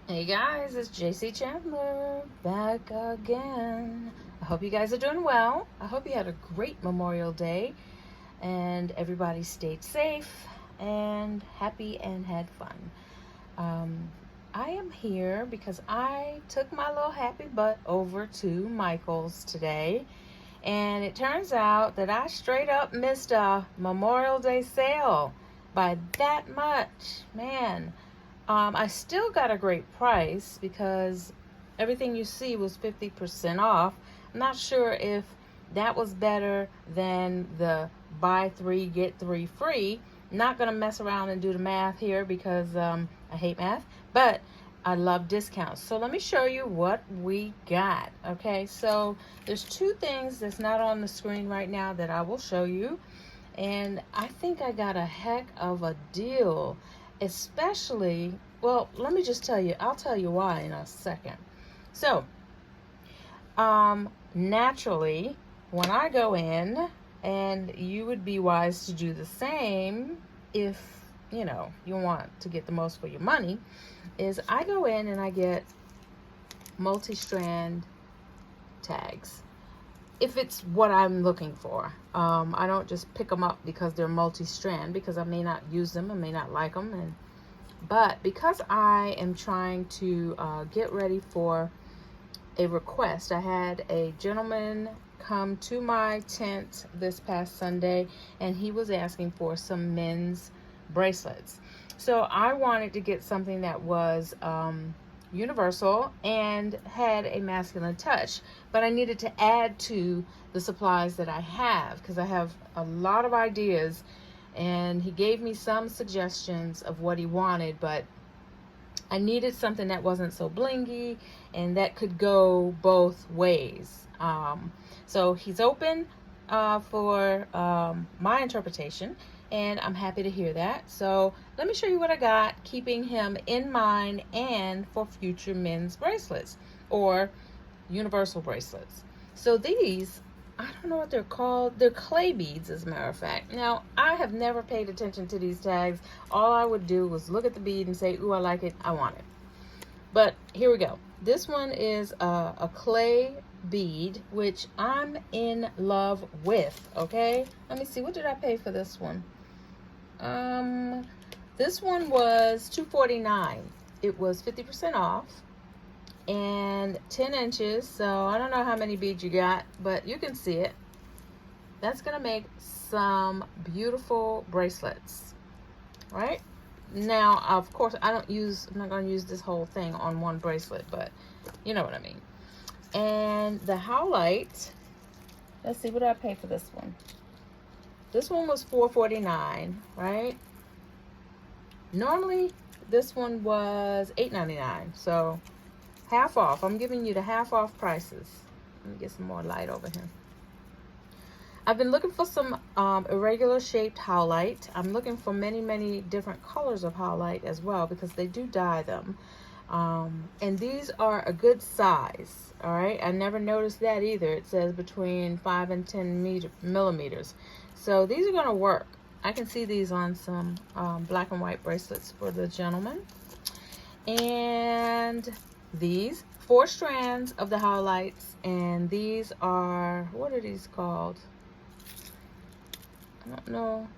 Hey guys, it's JayCee Chandler back again. I hope you guys are doing well. I hope you had a great Memorial Day and everybody stayed safe and happy and had fun. I am here because I took my little happy butt over to Michael's today, and it turns out that I straight up missed a Memorial Day sale by that much. Man, I still got a great price because everything you see was 50% off. I'm not sure if that was better than the buy three, get three free. Not going to mess around and do the math here because I hate math, but I love discounts. So let me show you what we got. Okay, so there's two things that's not on the screen right now that I will show you. And I think I got a heck of a deal, especially, well, let me just tell you, I'll tell you why in a second. So, naturally, when I go in, and you would be wise to do the same if, you want to get the most for your money, is I go in and I get multi-strand tags. If it's what I'm looking for. I don't just pick them up because they're multi-strand, because I may not use them, I may not like them, but because I am trying to get ready for a request. I had a gentleman come to my tent this past Sunday, and he was asking for some men's bracelets. So I wanted to get something that was universal and had a masculine touch, but I needed to add to the supplies that I have because I have a lot of ideas, and he gave me some suggestions of what he wanted, but I needed something that wasn't so blingy and that could go both ways. So he's open for my interpretation, and I'm happy to hear that. So let me show you what I got, keeping him in mind and for future men's bracelets or universal bracelets. So these, I don't know what they're called. They're clay beads, as a matter of fact. Now, I have never paid attention to these tags. All I would do was look at the bead and say, ooh, I like it, I want it. But here we go. This one is a clay bead, which I'm in love with, okay? Let me see, what did I pay for this one? This one was $249. It was 50% off and 10 inches. So I don't know how many beads you got, but you can see it. That's gonna make some beautiful bracelets, right? Now, of course, I'm not gonna use this whole thing on one bracelet, but you know what I mean. And the howlite, let's see, what did I pay for this one? This one was $449, right? Normally, this one was $8.99, so half off. I'm giving you the half off prices. Let me get some more light over here. I've been looking for some irregular shaped howlite. I'm looking for many, many different colors of howlite as well, because they do dye them. And these are a good size, all right? I never noticed that either. It says between 5 and 10 millimeters. So these are gonna work. I can see these on some black and white bracelets for the gentleman. And these 4 strands of the howlites, and these are, what are these called? I don't know.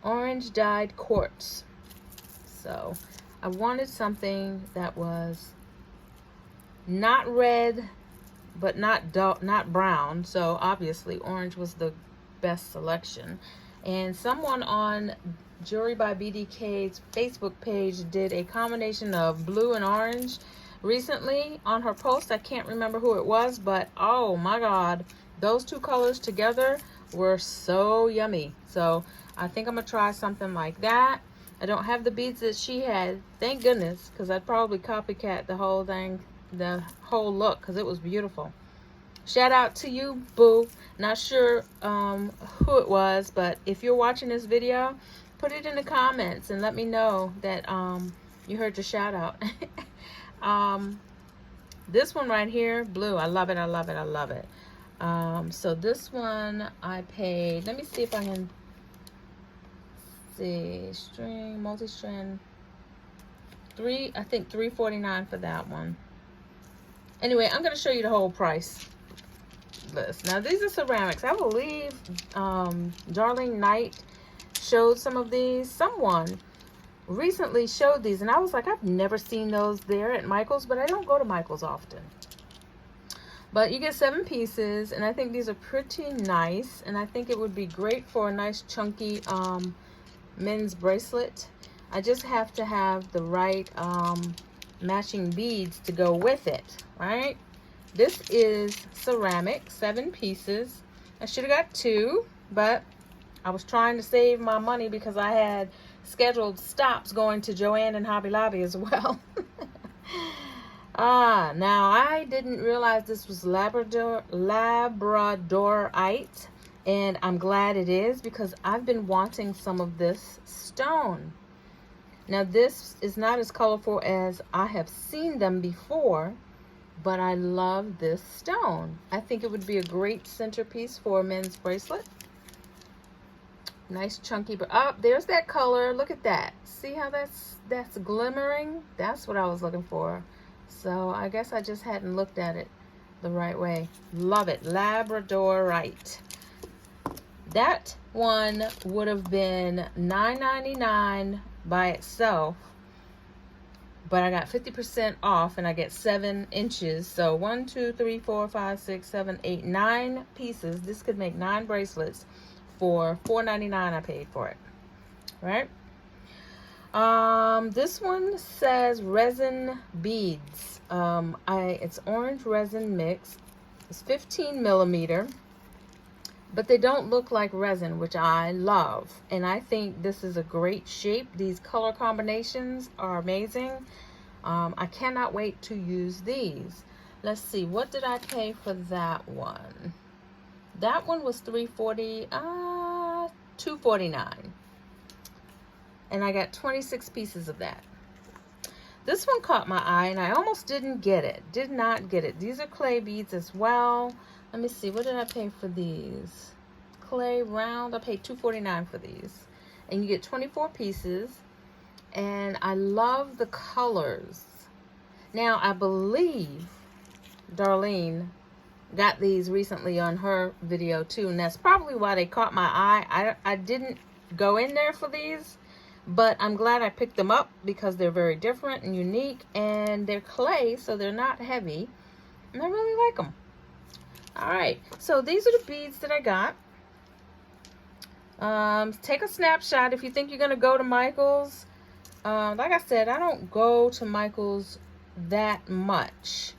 Orange dyed quartz. So I wanted something that was not red, but not dark, not brown. So obviously orange was the best selection. And someone on Jewelry by BDK's Facebook page did a combination of blue and orange recently on her post. I can't remember who it was, but oh my God, those two colors together were so yummy. So I think I'm gonna try something like that. I don't have the beads that she had, thank goodness, because I'd probably copycat the whole thing, the whole look, because it was beautiful. Shout out to you, boo. Not sure who it was, but if you're watching this video, put it in the comments and let me know that you heard your shout out. This one right here, blue, I love it, I love it, I love it. So this one I paid, let me see if I can see, string, multi-strand I think $3.49 for that one. Anyway, I'm going to show you the whole price list. Now, these are ceramics. I believe Darlene Knight showed some of these. Someone recently showed these, and I was like, I've never seen those there at Michael's, but I don't go to Michael's often. But you get 7 pieces, and I think these are pretty nice, and I think it would be great for a nice chunky men's bracelet. I just have to have the right matching beads to go with it, right? This is ceramic, 7 pieces. I should have got 2, but I was trying to save my money because I had scheduled stops going to Joann and Hobby Lobby as well. Now I didn't realize this was Labradorite, and I'm glad it is because I've been wanting some of this stone. Now this is not as colorful as I have seen them before, but I love this stone. I think it would be a great centerpiece for a men's bracelet. Nice chunky, but there's that color. Look at that. See how that's glimmering? That's what I was looking for. So I guess I just hadn't looked at it the right way. Love it. Labradorite. That one would have been $9.99 by itself, but I got 50% off and I get 7 inches. So 1, 2, 3, 4, 5, 6, 7, 8, 9 pieces. This could make 9 bracelets for $4.99. I paid for it, right? This one says resin beads. It's orange resin mix. It's 15 millimeter, but they don't look like resin, which I love. And I think this is a great shape. These color combinations are amazing. I cannot wait to use these. Let's see, what did I pay for that one? That one was $3.40, $2.49. And I got 26 pieces of that. This one caught my eye, and I almost didn't get it. Did not get it. These are clay beads as well. Let me see. What did I pay for these? Clay round. I paid $2.49 for these. And you get 24 pieces. And I love the colors. Now, I believe Darlene got these recently on her video too. And that's probably why they caught my eye. I didn't go in there for these, but I'm glad I picked them up because they're very different and unique, and they're clay, so they're not heavy, and I really like them. All right, so these are the beads that I got. Take a snapshot if you think you're gonna go to Michael's. Like I said, I don't go to Michael's that much.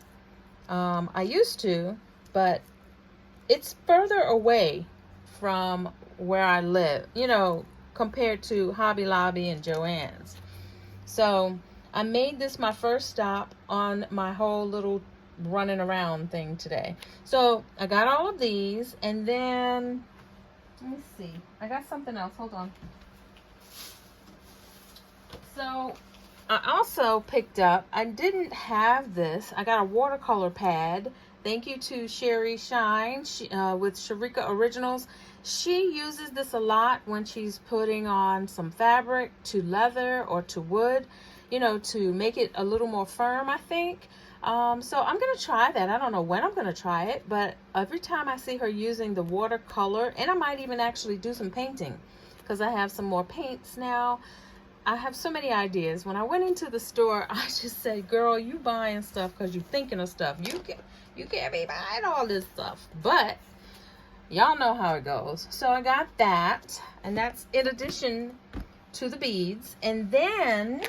I used to, but it's further away from where I live, you know, compared to Hobby Lobby and Joann's. So I made this my first stop on my whole little running around thing today. So I got all of these, and then let me see, I got something else. Hold on. So I also picked up, I didn't have this, I got a watercolor pad. Thank you to Sherry Shine with Sharika Originals. She uses this a lot when she's putting on some fabric to leather or to wood, you know, to make it a little more firm, I think. So I'm going to try that. I don't know when I'm going to try it, but every time I see her using the watercolor, and I might even actually do some painting because I have some more paints now. I have so many ideas. When I went into the store, I just said, girl, you buying stuff because you're thinking of stuff. You can't be buying all this stuff. But y'all know how it goes. So I got that, and that's in addition to the beads. And then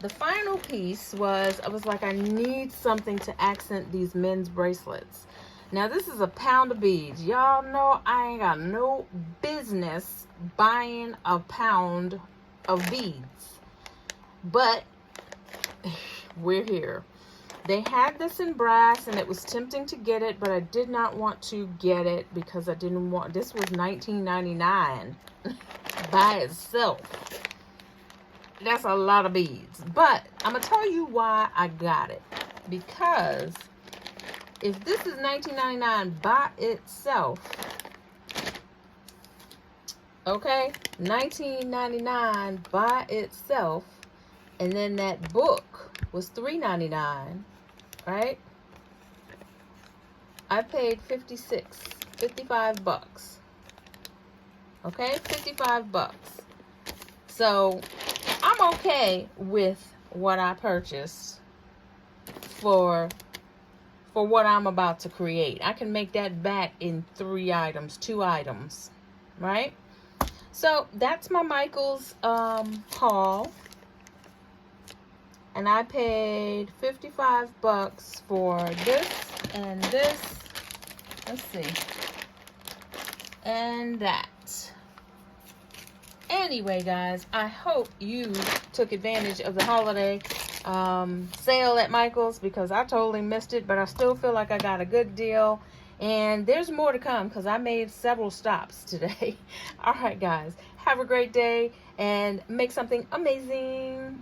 the final piece was, I was like, I need something to accent these men's bracelets. Now this is a pound of beads. Y'all know I ain't got no business buying a pound of beads, but we're here. They had this in brass, and it was tempting to get it, but I did not want to get it because I didn't want, this was $19.99 by itself. That's a lot of beads, but I'm gonna tell you why I got it. Because if this is $19.99 by itself, okay, $19.99 by itself, And then that book was $3.99, right? I paid 55 bucks. Okay, 55 bucks. So I'm okay with what I purchased for what I'm about to create. I can make that back in 2 items, right? So that's my Michaels haul. And I paid 55 bucks for this and this. Let's see. And that. Anyway, guys, I hope you took advantage of the holiday sale at Michael's, because I totally missed it, but I still feel like I got a good deal. And there's more to come because I made several stops today. All right, guys, have a great day and make something amazing.